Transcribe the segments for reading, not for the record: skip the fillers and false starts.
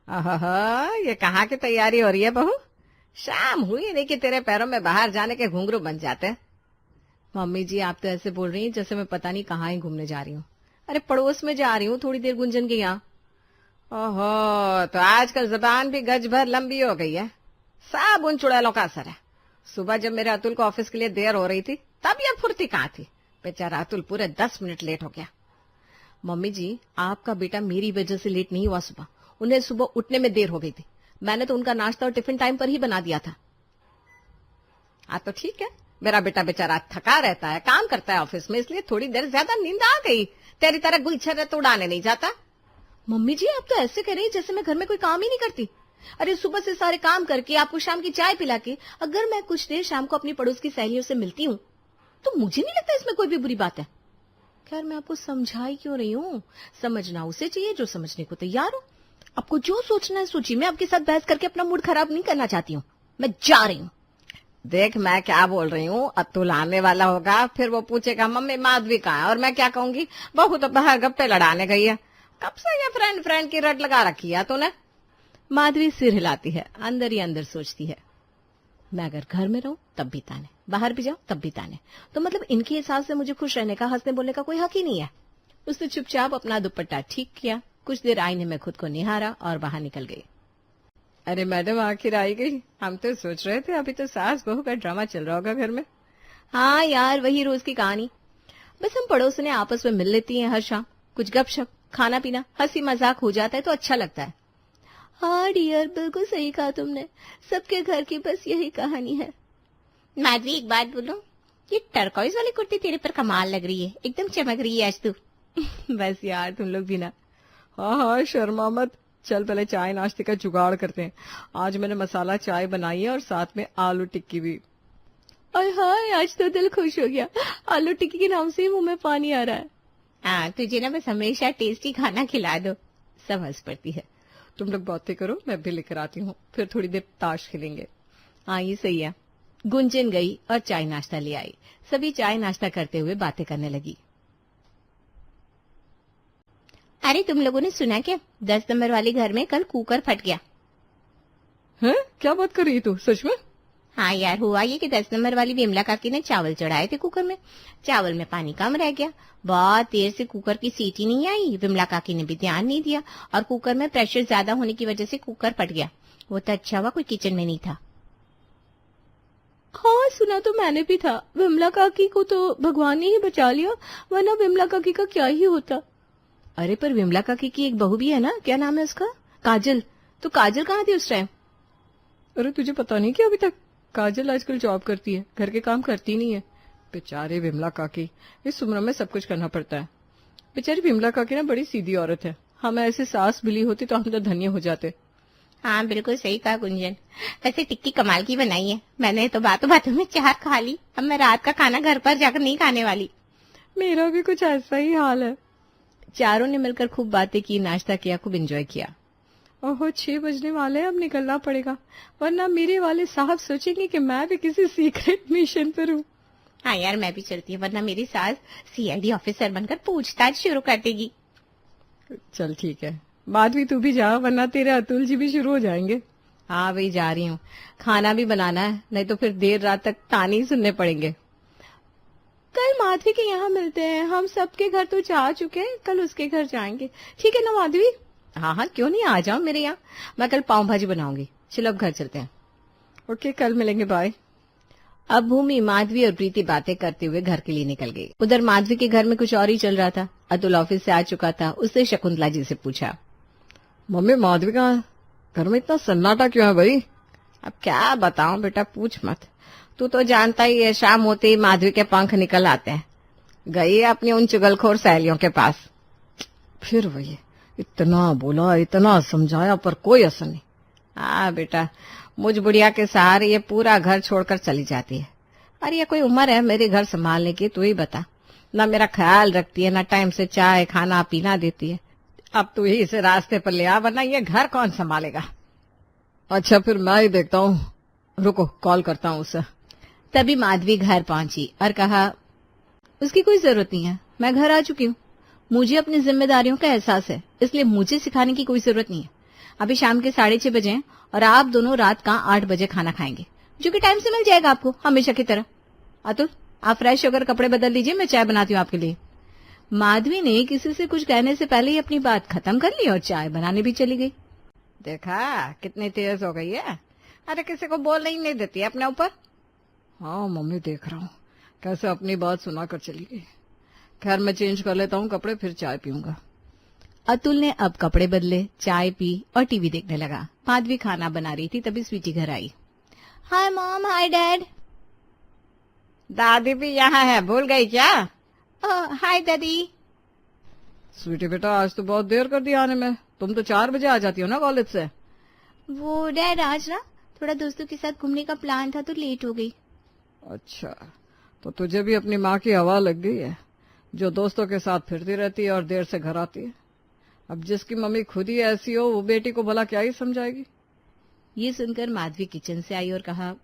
आहा, ये कहाँ की तैयारी हो रही है बहू? शाम हुई नहीं कि तेरे पैरों में बाहर जाने के घुंघरू बन जाते हैं। मम्मी जी, आप तो ऐसे बोल रही हैं जैसे मैं पता नहीं कहाँ ही घूमने जा रही हूँ। अरे पड़ोस में जा रही हूँ थोड़ी देर गुंजन के यहाँ। ओहो, तो आजकल जबान भी गज भर लंबी हो गई है। सब उन चुड़ैलों का असर है। सुबह जब मेरे अतुल को ऑफिस के लिए देर हो रही थी तब ये फुर्ती कहाँ थी। बेचारा अतुल पूरे 10 मिनट लेट हो गया। मम्मी जी, आपका बेटा मेरी वजह से लेट नहीं हुआ सुबह। उन्हें सुबह उठने में देर हो गई थी। मैंने तो उनका नाश्ता और टिफिन टाइम पर ही बना दिया था। हाँ तो ठीक है, मेरा बेटा बेचारा थका रहता है, काम करता है ऑफिस में, इसलिए थोड़ी देर ज्यादा नींद आ गई। तेरी तरह गुलछर्रे तो उड़ाने नहीं जाता। मम्मी जी, आप तो ऐसे कह रही हैं जैसे मैं घर में कोई काम ही नहीं करती। अरे सुबह से सारे काम करके आपको शाम की चाय पिला के अगर मैं कुछ देर शाम को अपनी पड़ोस की सहेलियों से मिलती हूँ तो मुझे नहीं लगता इसमें कोई भी बुरी बात है। खैर, मैं आपको समझा ही क्यों रही हूँ, समझना उसे चाहिए जो समझने को तैयार हो। आपको जो सोचना है सोचिए, मैं आपके साथ बहस करके अपना मूड खराब नहीं करना चाहती हूँ। मैं जा रही हूँ। देख, मैं क्या बोल रही हूँ, अतुल आने वाला होगा, फिर वो पूछेगा मम्मी माधवी कहाँ है, और मैं क्या कहूंगी, बहू तो बाहर गप्पे लड़ाने गई है। कब से ये फ्रेंड फ्रेंड की रट लगा रखी है तूने? माधवी सिर हिलाती है, अंदर ही अंदर सोचती है, मैं अगर घर में रहूं तब भी ताने, बाहर भी जाऊं तब भी ताने, तो मतलब इनके हिसाब से मुझे खुश रहने का, हंसने बोलने का कोई हक ही नहीं है। उसने चुपचाप अपना दुपट्टा ठीक किया, कुछ देर आईने में खुद को निहारा और बाहर निकल गई। अरे मैडम, आखिर आई गई। हम तो सोच रहे थे अभी तो सास बहू का ड्रामा चल रहा होगा घर में। हाँ यार, वही रोज की कहानी। बस हम पड़ोसने आपस में मिल लेती हैं हर शाम, कुछ गपशप, खाना पीना, हंसी मजाक हो जाता है तो अच्छा लगता है। हाँ डियर, बिल्कुल सही कहा तुमने, सबके घर की बस यही कहानी है। माधवी, एक बात बोलो, ये टर्कॉइज वाली कुर्ती तेरे पर कमाल लग रही है, एकदम चमक रही है आज तू। बस यार, तुम लोग भी ना। हाँ हाँ, शर्मा मत। चल पहले चाय नाश्ते का जुगाड़ करते हैं। आज मैंने मसाला चाय बनाई है और साथ में आलू टिक्की भी। अरे हाय, आज तो दिल खुश हो गया। आलू टिक्की के नाम से ही मुंह में पानी आ रहा है। हाँ, तुझे ना बस हमेशा टेस्टी खाना खिला दो। सब हंस पड़ती है। तुम लोग बातें करो, मैं भी लेकर आती हूँ, फिर थोड़ी देर ताश खेलेंगे। हाँ, ये सही है। गुंजन गई और चाय नाश्ता ले आई। सभी चाय नाश्ता करते हुए बातें करने लगी। अरे तुम लोगों ने सुना क्या, 10 नंबर वाले घर में कल कुकर फट गया। हैं? क्या बात कर रही तू, सच में? हाँ यार, हुआ ये कि 10 नंबर वाली विमला काकी ने चावल चढ़ाए थे कुकर में। चावल में पानी कम रह गया, बहुत देर से कुकर की सीटी नहीं आई। विमला काकी ने भी ध्यान नहीं दिया और कुकर में प्रेशर ज्यादा होने की वजह से कुकर फट गया। वो तो अच्छा हुआ कोई किचन में नहीं था। हाँ, सुना तो मैंने भी था। विमला काकी को तो भगवान ने ही बचा लिया, वरना विमला काकी का क्या ही होता। अरे पर विमला काकी की एक बहू भी है ना, क्या नाम है उसका? काजल। तो काजल कहाँ थी उस टाइम? अरे तुझे पता नहीं क्या अभी तक? काजल आजकल जॉब करती है, घर के काम करती नहीं है। बेचारे विमला काकी, इस उम्र में सब कुछ करना पड़ता है। बेचारी विमला काकी ना बड़ी सीधी औरत है। हमें ऐसे सास मिली होती तो हम तो धन्य हो जाते। हाँ बिल्कुल सही कहा गुंजन। वैसे टिक्की कमाल की बनाई है, मैंने तो बातों बातों में 4 खा ली। अब मैं रात का खाना घर पर जाकर नहीं खाने वाली। मेरा भी कुछ ऐसा ही हाल है। चारों ने मिलकर खूब बातें की, नाश्ता किया, खूब एंजॉय किया। ओहो, 6 बजने वाले हैं, अब निकलना पड़ेगा, वरना मेरे वाले साहब सोचेंगे कि मैं भी किसी सीक्रेट मिशन पर हूँ। हाँ यार, मैं भी चलती हूँ, वरना मेरी सास सीआईडी ऑफिसर बनकर पूछताछ शुरू कर देगी। चल ठीक है, माधवी तू भी जा, वरना तेरे अतुल जी भी शुरू हो जाएंगे। हाँ वही जा रही हूँ, खाना भी बनाना है, नहीं तो फिर देर रात तक ताने ही सुनने पड़ेंगे। कल माधवी के यहाँ मिलते हैं, हम सबके घर तो जा चुके हैं, कल उसके घर जाएंगे। ठीक है ना माधवी? हाँ हाँ, क्यों नहीं, आ जाओ मेरे यहाँ, मैं कल पाव भाजी बनाऊंगी। चलो अब घर चलते हैं। ओके, कल मिलेंगे, बाय। अब भूमि, माधवी और प्रीति बातें करते हुए घर के लिए निकल गई। उधर माधवी के घर में कुछ और ही चल रहा था। अतुल ऑफिस से आ चुका था। उससे शकुंतला जी से पूछा, मम्मी माधवी कहाँ? घर में इतना सन्नाटा क्यों है भाई? अब क्या बताऊं बेटा, पूछ मत। तू तो जानता ही है, शाम होते ही माधवी के पंख निकल आते हैं। गई है अपनी उन चुगलखोर सहेलियों के पास। फिर वही, इतना बोला, इतना समझाया, पर कोई असर नहीं। हाँ बेटा, मुझ बुढ़िया के सहारे ये पूरा घर छोड़कर चली जाती है। अरे ये कोई उम्र है मेरे घर संभालने की? तू ही बता। ना मेरा ख्याल रखती है, ना टाइम से चाय खाना पीना देती है। अब तू ही इसे रास्ते पर ले आ, वरना ये घर कौन संभालेगा? अच्छा फिर मैं ही देखता हूँ, रुको कॉल करता हूँ उसे। तभी माधवी घर पहुंची और कहा, उसकी कोई जरूरत नहीं है, मैं घर आ चुकी हूँ। मुझे अपनी जिम्मेदारियों का एहसास है, इसलिए मुझे सिखाने की कोई जरूरत नहीं है। अभी शाम के 6:30 बजे हैं और आप दोनों रात का 8 बजे खाना खाएंगे, जो कि टाइम से मिल जाएगा आपको हमेशा की तरह। अतुल, आप फ्रेश होकर कपड़े बदल लीजिए, मैं चाय बनाती हूँ आपके लिए। माधवी ने किसी से कुछ कहने से पहले ही अपनी बात खत्म कर ली और चाय बनाने भी चली गई। देखा कितनी तेज हो गई है। अरे किसी को बोलने ही नहीं देती है अपने ऊपर। हाँ मम्मी, देख रहा हूँ कैसे अपनी बात सुना कर चली गई। खैर मैं चेंज कर लेता हूँ कपड़े, फिर चाय पीऊंगा। अतुल ने अब कपड़े बदले, चाय पी और टीवी देखने लगा। माधवी खाना बना रही थी, तभी स्वीटी घर आई। Hi mom, hi dad. दादी भी यहाँ है, भूल गई क्या? हाय दादी। स्वीटी बेटा, आज तो बहुत देर कर दी आने में। तुम तो 4 बजे आ जाती हो ना कॉलेज से। वो डैड, आज ना थोड़ा दोस्तों के साथ घूमने का प्लान था तो लेट हो गई। अच्छा, तो तुझे भी अपनी माँ की हवा लग गई है, जो दोस्तों के साथ फिरती रहती है और देर से घर आती है। अब जिसकी मम्मी खुद ही ऐसी हो, वो बेटी को भला क्या ही समझाएगी। ये सुनकर माधवी किचन से आई और कहा,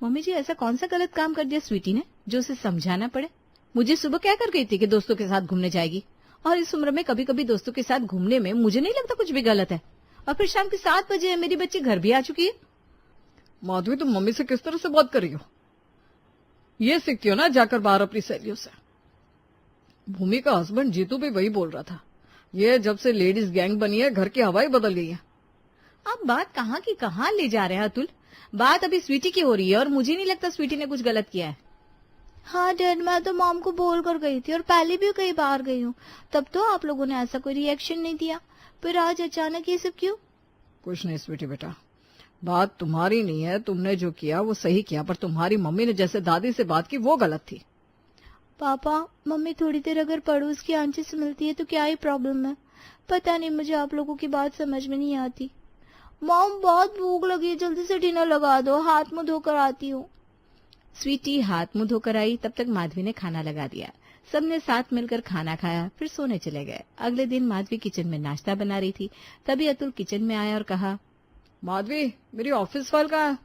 मम्मी जी ऐसा कौन सा गलत काम कर दिया स्वीटी ने जो उसे समझाना पड़े? मुझे सुबह क्या कर गई थी कि दोस्तों के साथ घूमने जाएगी, और इस उम्र में कभी कभी दोस्तों के साथ घूमने में मुझे नहीं लगता कुछ भी गलत है। और फिर शाम के 7 बजे मेरी बच्ची घर भी आ चुकी है। माधवी, तुम मम्मी से किस तरह से बात कर रही हो? ये सीखती हो ना जाकर बाहर अपनी सहेलियों से। भूमि का हस्बैंड जीतू भी वही बोल रहा था, ये जब से लेडीज गैंग बनी है घर की हवाई बदल गई है। आप बात कहाँ की कहाँ ले जा रहे हैं अतुल? बात अभी स्वीटी की हो रही है और मुझे नहीं लगता स्वीटी ने कुछ गलत किया है। हाँ डैड, मैं तो मॉम को बोल कर गई थी और पहले भी कई बार गई हूँ, तब तो आप लोगों ने ऐसा कोई रिएक्शन नहीं दिया, फिर आज अचानक ये सब क्यों? कुछ नहीं स्वीटी बेटा, बात तुम्हारी नहीं है। तुमने जो किया वो सही किया, पर तुम्हारी मम्मी ने जैसे दादी से बात की वो गलत थी। पापा, मम्मी थोड़ी देर अगर पड़ोस की आंटी से मिलती है तो क्या ही प्रॉब्लम है? पता नहीं, मुझे आप लोगों की बात समझ में नहीं आती। मॉम, बहुत भूख लगी है, जल्दी से डिनर लगा दो, हाथ मुंह धोकर आती हूँ। स्वीटी हाथ मुंह धोकर आई, तब तक माधवी ने खाना लगा दिया। सबने साथ मिलकर खाना खाया, फिर सोने चले गए। अगले दिन माधवी किचन में नाश्ता बना रही थी, तभी अतुल किचन में आया और कहा, माधवी, मेरी ऑफिस फाइल कहाँ है?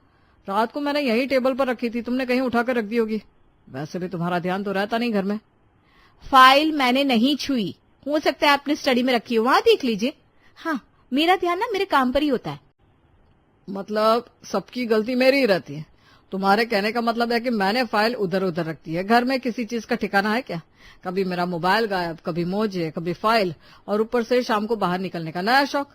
रात को मैंने यही टेबल पर रखी थी, तुमने कहीं उठाकर रख दी होगी। वैसे भी तुम्हारा ध्यान तो रहता नहीं घर में। फाइल मैंने नहीं छुई, हो सकता है आपने स्टडी में रखी हो, वहां देख लीजिए। हाँ, मेरा ध्यान ना मेरे काम पर ही होता है। मतलब सबकी गलती मेरी ही रहती है? तुम्हारे कहने का मतलब है कि मैंने फाइल उधर उधर रख दी है। घर में किसी चीज का ठिकाना है क्या? कभी मेरा मोबाइल गायब, कभी मोजे, कभी फाइल, और ऊपर से शाम को बाहर निकलने का नया शौक।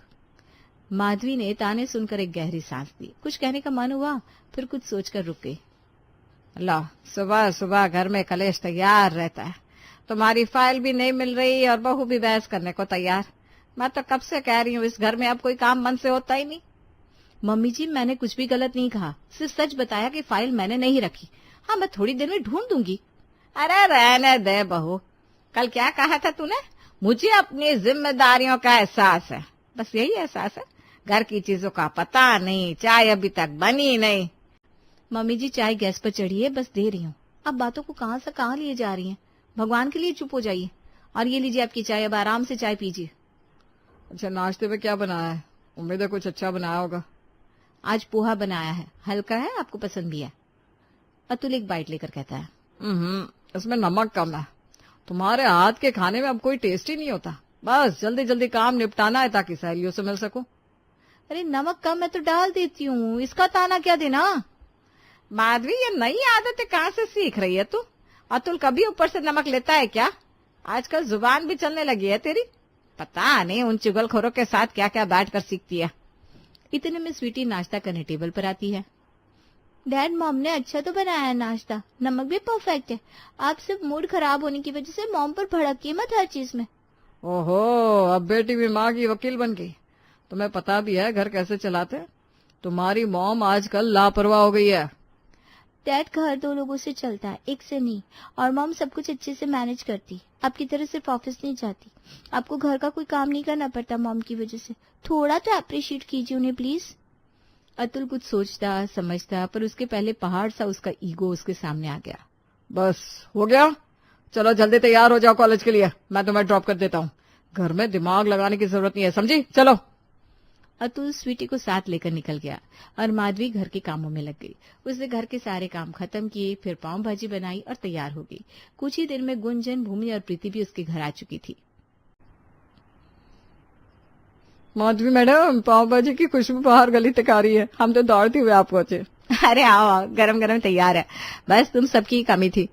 माधवी ने ताने सुनकर एक गहरी सांस ली। कुछ कहने का मन हुआ, फिर कुछ सोचकर रुक गई। ला, सुबह सुबह घर में कलेश तैयार रहता है। तुम्हारी फाइल भी नहीं मिल रही और बहू भी बहस करने को तैयार। मैं तो कब से कह रही हूँ, इस घर में अब कोई काम मन से होता ही नहीं। मम्मी जी, मैंने कुछ भी गलत नहीं कहा, सिर्फ सच बताया कि फाइल मैंने नहीं रखी। हाँ, मैं थोड़ी देर में ढूंढ दूंगी। अरे रहने दे बहू, कल क्या कहा था तूने? मुझे अपनी जिम्मेदारियों का एहसास है। बस यही एहसास है? घर की चीजों का पता नहीं, चाय अभी तक बनी नहीं। मम्मी जी, चाय गैस पर चढ़ी है, बस दे रही हूँ। अब बातों को कहाँ से कहाँ लिए जा रही हैं? भगवान के लिए चुप हो जाइए। और ये लीजिए आपकी चाय, अब आराम से चाय पीजिए। अच्छा, नाश्ते में क्या बनाया है? उम्मीद है कुछ अच्छा बनाया होगा। आज पोहा बनाया है, हल्का है, आपको पसंद भी है। अतुल एक बाइट लेकर कहता है, इसमें नमक कम है। तुम्हारे हाथ के खाने में अब कोई टेस्ट ही नहीं होता। बस जल्दी जल्दी काम निपटाना है ताकि सहेलियों से मिल सको। अरे नमक कम है तो डाल देती हूँ, इसका ताना क्या देना? माधवी, ये नई आदतें कहाँ से सीख रही है तू? अतुल कभी ऊपर से नमक लेता है क्या? आजकल जुबान भी चलने लगी है तेरी। पता नहीं उन चुगलखोरों के साथ क्या क्या बैठ कर सीखती है। इतने में स्वीटी नाश्ता करने टेबल पर आती है। डैड, मॉम ने अच्छा तो बनाया है नाश्ता, नमक भी परफेक्ट है। आप सिर्फ मूड खराब होने की वजह से मॉम पर भड़किए मत हर चीज में। ओहो, अब बेटी भी माँ की वकील बन गई। तुम्हें पता भी है घर कैसे चलाते? तुम्हारी मॉम आजकल लापरवाह हो गई है। डैड, घर 2 लोगों से चलता है, एक से नहीं, और मॉम सब कुछ अच्छे से मैनेज करती। आपकी तरह सिर्फ ऑफिस नहीं जाती। आपको घर का कोई काम नहीं करना पड़ता मॉम की वजह से। थोड़ा तो अप्रिशिएट कीजिए उन्हें प्लीज। अतुल कुछ सोचता समझता, पर उसके पहले पहाड़ सा उसका ईगो उसके सामने आ गया। बस हो गया, चलो जल्दी तैयार हो जाओ कॉलेज के लिए, मैं तुम्हें ड्रॉप कर देता हूँ। घर में दिमाग लगाने की जरूरत नहीं है, समझी? चलो। अतुल स्वीटी को साथ लेकर निकल गया और माधवी घर के कामों में लग गई। उसने घर के सारे काम खत्म किए, फिर पाव भाजी बनाई और तैयार हो गई। कुछ ही देर में गुंजन, भूमि और प्रीति भी उसके घर आ चुकी थी। माधवी मैडम, पाव भाजी की खुशबू बाहर गली तक आ रही है, हम तो दौड़ते हुए आप पहुंचे। अरे आओ आओ, गरम गरम तैयार है, बस तुम सबकी कमी थी।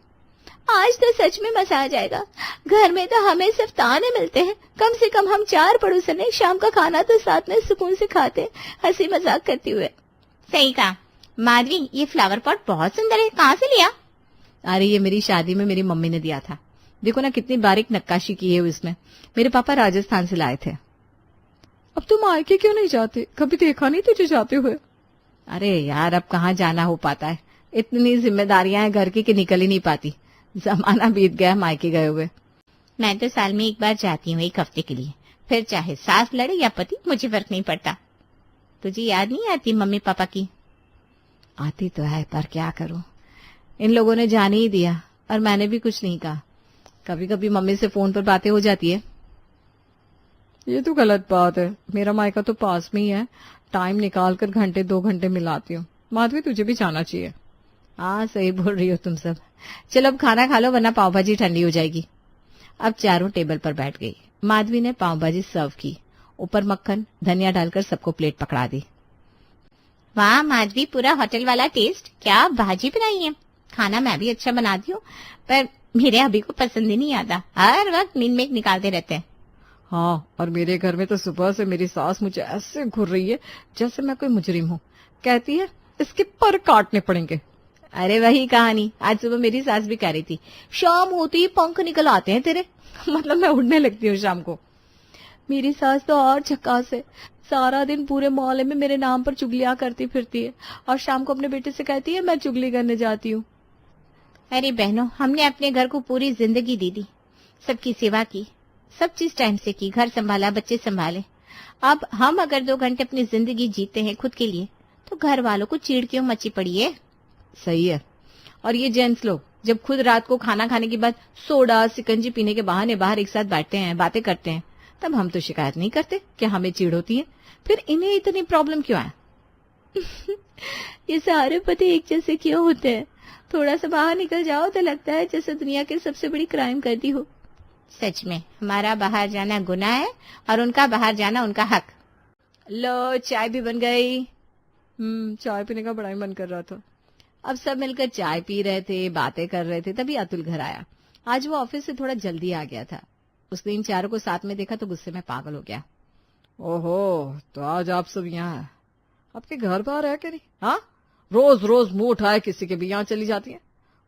आज तो सच में मजा आ जाएगा। घर में तो हमें सिर्फ ताने मिलते हैं, कम से कम हम 4 पड़ोसन शाम का खाना तो साथ में सुकून से खाते, हंसी मजाक करते हुए। सही कहा माधवी, ये फ्लावर पॉट बहुत सुंदर है, कहाँ से लिया? अरे ये मेरी शादी में मेरी मम्मी ने दिया था, देखो ना कितनी बारीक नक्काशी की है इसमें, मेरे पापा राजस्थान से लाए थे। अब तुम मायके क्यों नहीं जाते, कभी देखा नहीं तुझे जाते हुए। अरे यार अब कहाँ जाना हो पाता है, इतनी जिम्मेदारियां हैं घर की कि निकल ही नहीं पाती, जमाना बीत गया मायके गए हुए। मैं तो साल में एक बार जाती हूँ, 1 हफ्ते के लिए, फिर चाहे सास लड़े या पति, मुझे फर्क नहीं पड़ता। तुझे याद नहीं आती मम्मी पापा की? आती तो है पर क्या करूं, इन लोगों ने जाने ही दिया और मैंने भी कुछ नहीं कहा। कभी कभी मम्मी से फोन पर बातें हो जाती है। ये तो गलत बात है, मेरा मायका तो पास में ही है, टाइम निकाल कर घंटे 2 घंटे मिलाती हूँ। माधवी तुझे भी जाना चाहिए। हाँ सही बोल रही हो तुम सब। चलो अब खाना खा लो वरना पाव भाजी ठंडी हो जाएगी। अब चारों टेबल पर बैठ गई। माधवी ने पाव भाजी सर्व की, ऊपर मक्खन धनिया डालकर सबको प्लेट पकड़ा दी। वाह माधवी, पूरा होटल वाला टेस्ट, क्या भाजी बनाई है। खाना मैं भी अच्छा बनाती हूँ, पर मेरे अभी को पसंद ही नहीं आता, हर वक्त नींद में निकालते रहते हैं। हाँ, और मेरे घर में तो सुबह से मेरी सास मुझे ऐसे घूर रही है जैसे मैं कोई मुजरिम हूँ। कहती है इसके पर काटने पड़ेंगे। अरे वही कहानी आज सुबह मेरी सास भी कह रही थी, शाम होती ही पंख निकल आते हैं तेरे। मतलब मैं उड़ने लगती हूँ शाम को। मेरी सास तो और झक्कास है, सारा दिन पूरे मोहल्ले में मेरे नाम पर चुगलियां करती फिरती है और शाम को अपने बेटे से कहती है मैं चुगली करने जाती हूँ। अरे बहनों, हमने अपने घर को पूरी जिंदगी दी दी, सबकी सेवा की, सब चीज टाइम से की, घर संभाला, बच्चे संभाले। अब हम अगर 2 घंटे अपनी जिंदगी जीते हैं खुद के लिए, तो घर वालों को चीड़ क्यों मची पड़ी है। सही है। और ये जेंट्स लोग जब खुद रात को खाना खाने के बाद सोडा सिकंजी पीने के बहाने बाहर एक साथ बैठते हैं, बातें करते हैं, तब हम तो शिकायत नहीं करते कि हमें चीड़ होती है, फिर इन्हें इतनी प्रॉब्लम क्यों है। ये सारे पति एक जैसे क्यों होते हैं, थोड़ा सा बाहर निकल जाओ तो लगता है जैसे दुनिया की सबसे बड़ी क्राइम कर दी हो। सच में हमारा बाहर जाना गुनाह है और उनका बाहर जाना उनका हक। लो चाय भी बन गई। चाय पीने का बड़ा ही मन कर रहा था। अब सब मिलकर चाय पी रहे थे, बातें कर रहे थे, तभी अतुल घर आया। आज वो ऑफिस से थोड़ा जल्दी आ गया था। उसने इन चारों को साथ में देखा तो गुस्से में पागल हो गया। ओहो, तो आज आप सब यहाँ हैं। आपके घर बाहर है क्या नहीं? हाँ, रोज रोज मुंह उठाए किसी के भी यहाँ चली जाती है।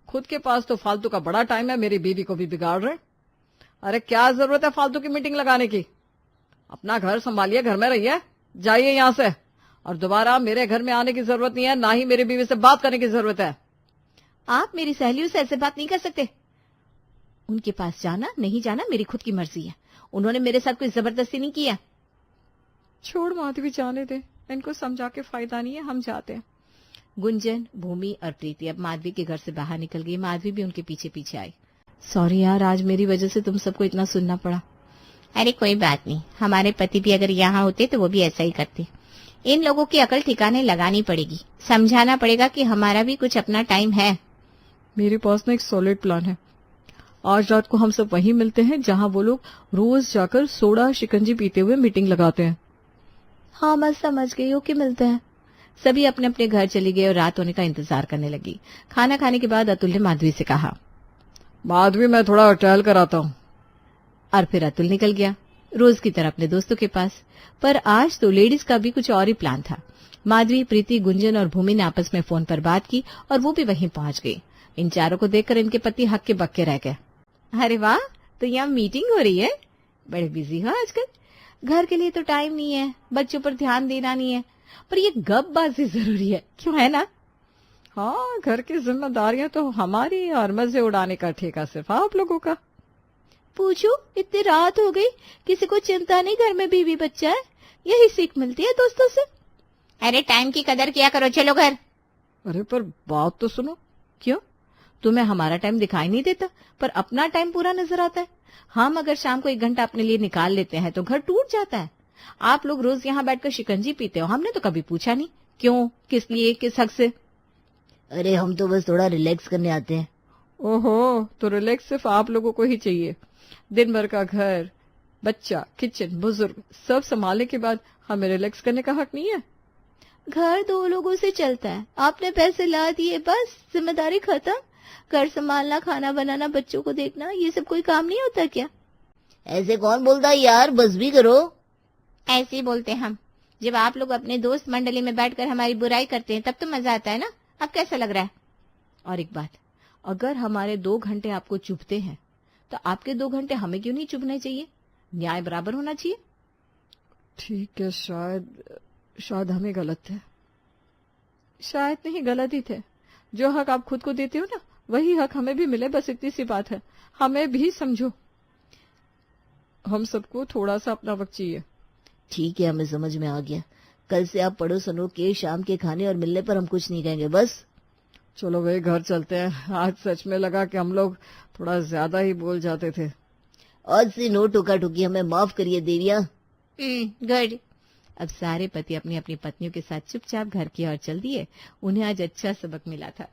खुद के पास तो फालतू का बड़ा टाइम है, मेरी बीवी को भी बिगाड़ रहे। अरे क्या जरूरत है फालतू की मीटिंग लगाने की। अपना घर संभालिए, घर में रहिए, जाइए यहाँ से, और दोबारा मेरे घर में आने की जरूरत नहीं है, ना ही मेरी बीवी से बात करने की जरूरत है। आप मेरी सहेलियों से ऐसे बात नहीं कर सकते। उनके पास जाना नहीं जाना मेरी खुद की मर्जी है, उन्होंने मेरे साथ कोई जबरदस्ती नहीं किया। छोड़ माधवी, जाने दे, इनको समझा के फायदा नहीं है, हम जाते हैं। गुंजन, भूमि और प्रीति अब माधवी के घर से बाहर निकल गई। माधवी भी उनके पीछे पीछे आई। सॉरी यार, आज मेरी वजह से तुम सबको इतना सुनना पड़ा। अरे कोई बात नहीं, हमारे पति भी अगर यहाँ होते तो वो भी ऐसा ही करते। इन लोगों की अकल ठिकाने लगानी पड़ेगी, समझाना पड़ेगा कि हमारा भी कुछ अपना टाइम है। मेरे पास ना एक सॉलिड प्लान है। आज रात को हम सब वहीं मिलते हैं जहां वो लोग रोज जाकर सोडा शिकंजी पीते हुए मीटिंग लगाते हैं। हाँ मैं समझ गई हो कि मिलते हैं। सभी अपने अपने घर चली गए और रात होने का इंतजार करने लगी। खाना खाने के बाद अतुल ने माधवी से कहा, माधवी मैं थोड़ा टहल कर आता हूँ। और फिर अतुल निकल गया रोज की तरह अपने दोस्तों के पास। पर आज तो लेडीज का भी कुछ और ही प्लान था। माधवी, प्रीति, गुंजन और भूमि ने आपस में फोन पर बात की और वो भी वहीं पहुंच गई। इन चारों को देखकर इनके पति हक्के बक्के रह गए। अरे वाह, तो यहाँ मीटिंग हो रही है, बड़े बिजी हो आजकल। घर के लिए तो टाइम नहीं है, बच्चों पर ध्यान देना नहीं है, पर ये गपबाजी जरूरी है, क्यों है ना? हाँ, घर की जिम्मेदारियां तो हमारी और मजे उड़ाने का ठेका सिर्फ आप लोगों का। पूछो, इतनी रात हो गई, किसी को चिंता नहीं, घर में बीवी बच्चा है, यही सीख मिलती है दोस्तों से। अरे टाइम की कदर किया करो, चलो घर। अरे पर बात तो सुनो। क्यों, तुम्हें हमारा टाइम दिखाई नहीं देता पर अपना टाइम पूरा नजर आता है? हम अगर शाम को 1 घंटा अपने लिए निकाल लेते हैं तो घर टूट जाता है। आप लोग रोज यहाँ बैठकर शिकंजी पीते हो, हमने तो कभी पूछा नहीं क्यों, किस लिए, किस हक से। अरे हम तो बस थोड़ा रिलैक्स करने आते हैं। ओहो, तो रिलैक्स सिर्फ आप लोगों को ही चाहिए। दिन भर का घर, बच्चा, किचन, बुजुर्ग सब संभालने के बाद हमें रिलैक्स करने का हक नहीं है? घर 2 लोगों से चलता है, आपने पैसे ला दिए, बस जिम्मेदारी खत्म। घर संभालना, खाना बनाना, बच्चों को देखना, ये सब कोई काम नहीं होता क्या? ऐसे कौन बोलता है यार, बस भी करो। ऐसे ही बोलते हैं हम। जब आप लोग अपने दोस्त मंडली में बैठकर हमारी बुराई करते हैं तब तो मजा आता है ना। अब कैसा लग रहा है? और एक बात, अगर हमारे 2 घंटे आपको चुभते हैं तो आपके 2 घंटे हमें क्यों नहीं चुभने चाहिए? न्याय बराबर होना चाहिए। ठीक है, शायद हमें गलत थे। शायद नहीं, गलत ही थे। जो हक आप खुद को देते हो ना, वही हक हमें भी मिले, बस इतनी सी बात है। हमें भी समझो। हम सबको थोड़ा सा अपना वक्त चाहिए। ठीक है, हमें समझ में आ गया। कल से आप पड़ोसनों के शाम के खाने और मिलने पर हम कुछ नहीं कहेंगे, बस। चलो वे घर चलते हैं। आज सच में लगा कि हम लोग थोड़ा ज्यादा ही बोल जाते थे। आज से नो टोका टोकी, हमें माफ करिए देविया। गुड। अब सारे पति अपनी अपनी पत्नियों के साथ चुपचाप घर की ओर चल दिए। उन्हें आज अच्छा सबक मिला था।